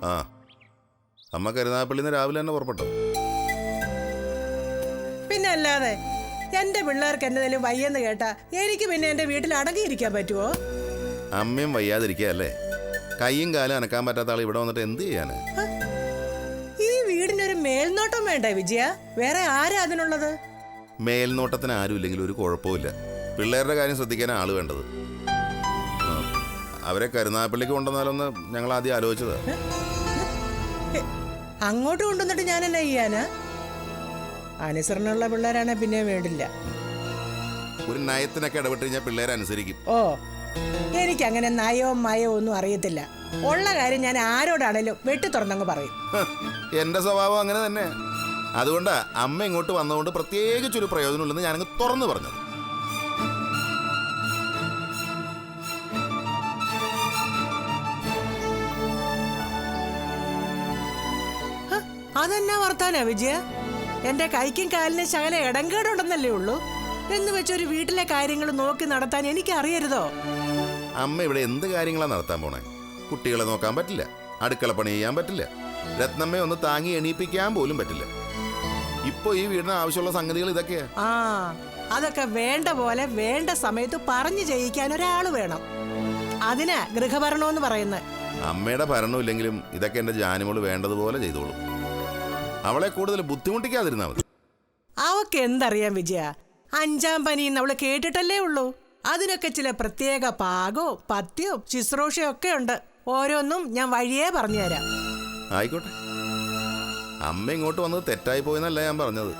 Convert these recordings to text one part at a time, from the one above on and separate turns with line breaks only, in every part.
ആ, അമ്മ കരുനാഗപ്പള്ളിന്ന് രാവിലെ തന്നെ പുറപ്പെട്ടു.
പിന്നെ അല്ലാതെ എന്റെ പിള്ളേർക്ക് എന്തെങ്കിലും വയ്യെന്ന് കേട്ടാ എനിക്ക് പിന്നെ എന്റെ വീട്ടിൽ അടങ്ങിയിരിക്കാൻ പറ്റുമോ?
അമ്മയും വയ്യാതിരിക്കുക അല്ലേ? കൈയും കാലും അനക്കാൻ പറ്റാത്ത ആൾ ഇവിടെ വന്നിട്ട് എന്ത് ചെയ്യാന്?
ഈ വീടിനൊരു മേൽനോട്ടം വേണ്ടേ വിജയ? വേറെ ആരാ അതിനുള്ളത്?
മേൽനോട്ടത്തിന് ആരും ഇല്ലെങ്കിൽ ഒരു കുഴപ്പമില്ല. പിള്ളേരുടെ കാര്യം ശ്രദ്ധിക്കാൻ ആള് വേണ്ടത്. അവരെ കരുനാഗപ്പള്ളിക്ക് കൊണ്ടുവന്നാലൊന്ന് ഞങ്ങൾ ആദ്യം ആലോചിച്ചത്.
അങ്ങോട്ട് കൊണ്ടുവന്നിട്ട് ഞാൻ എന്നാ ചെയ്യാനാ? അനുസരണമുള്ള പിള്ളേരാണെ പിന്നെ വേണ്ടില്ല.
ഒരു നയത്തിനൊക്കെ ഇടപെട്ട് കഴിഞ്ഞാൽ പിള്ളേരെ അനുസരിക്കും.
ഓ, എനിക്ക് അങ്ങനെ നയവും മയവും ഒന്നും അറിയത്തില്ല. ഉള്ള കാര്യം ഞാൻ ആരോടാണേലും വെട്ടി തുറന്നങ്ങ് പറയും.
എന്റെ സ്വഭാവം അങ്ങനെ തന്നെ. അതുകൊണ്ടാ അമ്മ ഇങ്ങോട്ട് വന്നതുകൊണ്ട് പ്രത്യേകിച്ചൊരു പ്രയോജനമില്ലെന്ന് ഞാനങ്ങ് തുറന്നു പറഞ്ഞത്.
അതെന്നാ വർത്താനാ വിജയ? എന്റെ കൈക്കും കാലിനും ശകല ഇടങ്കേടുണ്ടെന്നല്ലേ ഉള്ളൂ. എന്ന് വെച്ചൊരു വീട്ടിലെ കാര്യങ്ങൾ നോക്കി നടത്താൻ എനിക്ക് അറിയരുതോ?
അമ്മ ഇവിടെ എന്ത് കാര്യങ്ങളാണ് നടത്താൻ പോണേ? കുട്ടികളെ നോക്കാൻ പറ്റില്ല, അടുക്കള പണി ചെയ്യാൻ പറ്റില്ല, രത്നമ്മയെ ഒന്ന് താങ്ങി എണീപ്പിക്കാൻ പോലും പറ്റില്ല. ഇപ്പൊ ഈ വീടിന് ആവശ്യമുള്ള സംഗതികൾ ഇതൊക്കെയാ.
ആ, അതൊക്കെ വേണ്ട പോലെ വേണ്ട സമയത്ത് പറഞ്ഞു ചെയ്യിക്കാൻ ഒരാള് വേണം. അതിനാ ഗൃഹഭരണമെന്ന് പറയുന്നത്.
അമ്മയുടെ ഭരണമില്ലെങ്കിലും ഇതൊക്കെ എന്റെ ജാനുമോള് വേണ്ടതുപോലെ ചെയ്തോളൂ. അവളെ കൂടുതൽ ബുദ്ധിമുട്ടിക്കാതിരുന്നാ മതി.
അവക്ക് എന്തറിയാം വിജയ? 5ാം പനിന്ന് അവള് കേട്ടിട്ടല്ലേ ഉള്ളൂ. അതിനൊക്കെ ചില പ്രത്യേക പാകവും പഥ്യവും ശുശ്രൂഷയും ഒക്കെ ഉണ്ട്. ഓരോന്നും ഞാൻ വഴിയേ പറഞ്ഞു തരാം.
ആയിക്കോട്ടെ. അമ്മ ഇങ്ങോട്ട് വന്നത് തെറ്റായി പോയെന്നല്ല ഞാൻ പറഞ്ഞത്.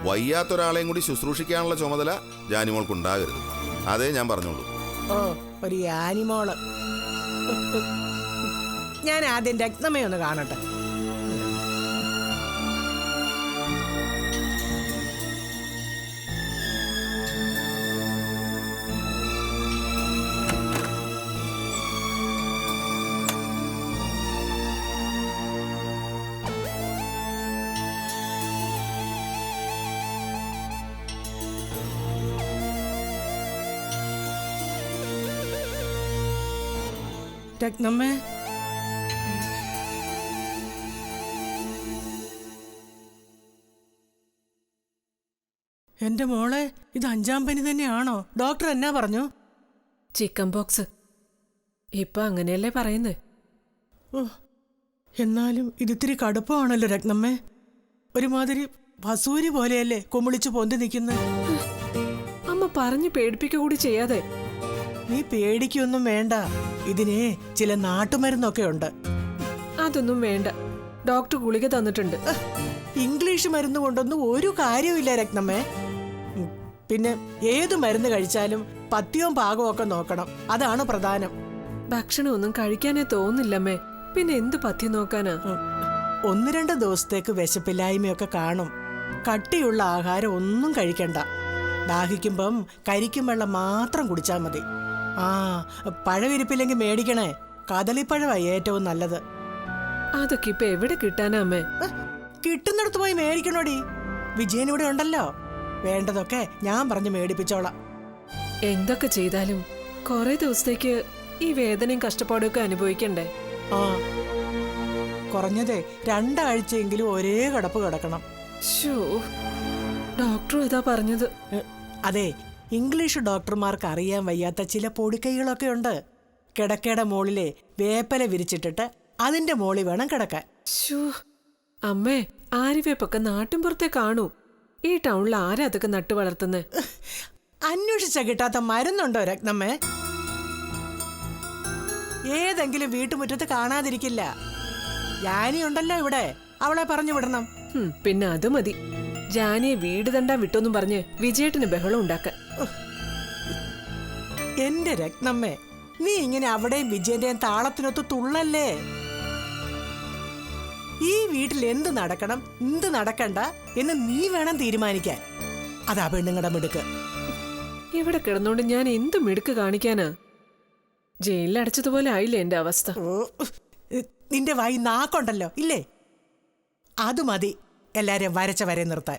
വയ്യാത്തൊരാളെയും കൂടി ശുശ്രൂഷിക്കാനുള്ള ചുമതല ജാനിമോൾക്കുണ്ടാകരുത്. അതേ ഞാൻ പറഞ്ഞോളൂ.
ഓ, ഒരു യാനിമോള്. ഞാൻ ആദ്യം രത്നമ്മയെ ഒന്ന് കാണട്ടെ. രത്നമ്മേ, എന്റെ മോളെ, ഇത് 5ാം പനി തന്നെയാണോ? ഡോക്ടർ എന്നാ പറഞ്ഞു?
Chicken pox. ഇപ്പൊ അങ്ങനെയല്ലേ പറയുന്നേ?
ഓ, എന്നാലും ഇതിത്തിരി കടുപ്പമാണല്ലോ രത്നമ്മേ. ഒരുമാതിരി വസൂരി പോലെയല്ലേ കുമിളിച്ചു പൊന്തി നിൽക്കുന്നത്.
അമ്മ പറഞ്ഞു പേടിപ്പിക്കുക കൂടി ചെയ്യാതെ.
നീ പേടിക്കൊന്നും വേണ്ട. ഇതിനെ ചില നാട്ടുമരുന്നൊക്കെ ഉണ്ട്.
അതൊന്നും വേണ്ട. ഡോക്ടർ ഗുളിക തന്നിട്ടുണ്ട്.
ഇംഗ്ലീഷ് മരുന്ന് കൊണ്ടൊന്നും ഒരു കാര്യമില്ല രത്നമ്മേ. പിന്നെ ഏത് മരുന്ന് കഴിച്ചാലും പഥ്യവും പാകവും ഒക്കെ നോക്കണം. അതാണ് പ്രധാനം.
ഭക്ഷണമൊന്നും കഴിക്കാനേ തോന്നില്ലമ്മേ. പിന്നെ എന്ത് പഥ്യം നോക്കാനാ?
1-2 ദിവസത്തേക്ക് വിശപ്പില്ലായ്മയൊക്കെ കാണും. കട്ടിയുള്ള ആഹാരം ഒന്നും കഴിക്കണ്ട. ദാഹിക്കുമ്പം കരിക്കും വെള്ളം മാത്രം കുടിച്ചാൽ മതി. ആ, പഴവിരിപ്പില്ലെങ്കിൽ മേടിക്കണേ. കദളിപ്പഴമാണ് ഏറ്റവും നല്ലത്.
അതൊക്കെ ഇപ്പൊ എവിടെ കിട്ടാനാ അമ്മേ?
കിട്ടുന്നിടത്ത് പോയി മേടിക്കണോടി. വിജയനിവിടെ ഉണ്ടല്ലോ. വേണ്ടതൊക്കെ ഞാൻ പറഞ്ഞ് മേടിപ്പിച്ചോളാം.
എന്തൊക്കെ ചെയ്താലും കുറെ ദിവസത്തേക്ക് ഈ വേദനയും കഷ്ടപ്പാടും ഒക്കെ അനുഭവിക്കണ്ടേ?
ആ, കുറഞ്ഞതേ 2 ആഴ്ചയെങ്കിലും ഒരേ കിടപ്പ് കിടക്കണം.
ഡോക്ടറും ഇതാ പറഞ്ഞത്.
അതെ, ഇംഗ്ലീഷ് ഡോക്ടർമാർക്ക് അറിയാൻ വയ്യാത്ത ചില പൊടിക്കൈകളൊക്കെ ഉണ്ട്. കിടക്കയുടെ മുകളിലെ വേപ്പല വിരിച്ചിട്ടിട്ട് അതിന്റെ മുകളിൽ വേണം കിടക്കാൻ.
അമ്മേ, ആര്യവേപ്പൊക്കെ നാട്ടിൻപുറത്തെ കാണൂ. ഈ ടൗണിൽ ആരാ അതൊക്കെ നട്ടു വളർത്തുന്നേ?
അന്വേഷിച്ച കിട്ടാത്ത മരുന്നുണ്ടോ രത്നമ്മേ? ഏതെങ്കിലും വീട്ടുമുറ്റത്ത് കാണാതിരിക്കില്ല. ജാനിയുണ്ടല്ലോ ഇവിടെ, അവളെ പറഞ്ഞു വിടണം.
പിന്നെ അത് മതി. ജാനിയെ വീട് തണ്ടാ വിട്ടോന്നും പറഞ്ഞ് വിജയേട്ടന് ബഹളം ഉണ്ടാക്കാൻ.
എന്റെ രത്നമ്മേ, നീ ഇങ്ങനെ അവിടെയും വിജയന്റെയും താളത്തിനൊത്ത് തുള്ളല്ലേ. ഈ വീട്ടിൽ എന്ത് നടക്കണം എന്ത് നടക്കണ്ട എന്ന് നീ വേണം തീരുമാനിക്കാൻ. അതാ പെണ്ണുങ്ങളുടെ മിടുക്ക്.
ഇവിടെ കിടന്നോണ്ട് ഞാൻ എന്ത് മിടുക്ക് കാണിക്കാനാ? ജയിലിൽ അടച്ചതുപോലെ ആയില്ലേ എന്റെ അവസ്ഥ.
നിന്റെ വായി നാക്കുണ്ടല്ലോ ഇല്ലേ? അത് മതി എല്ലാരെയും വരച്ച വരെ നിർത്താൻ.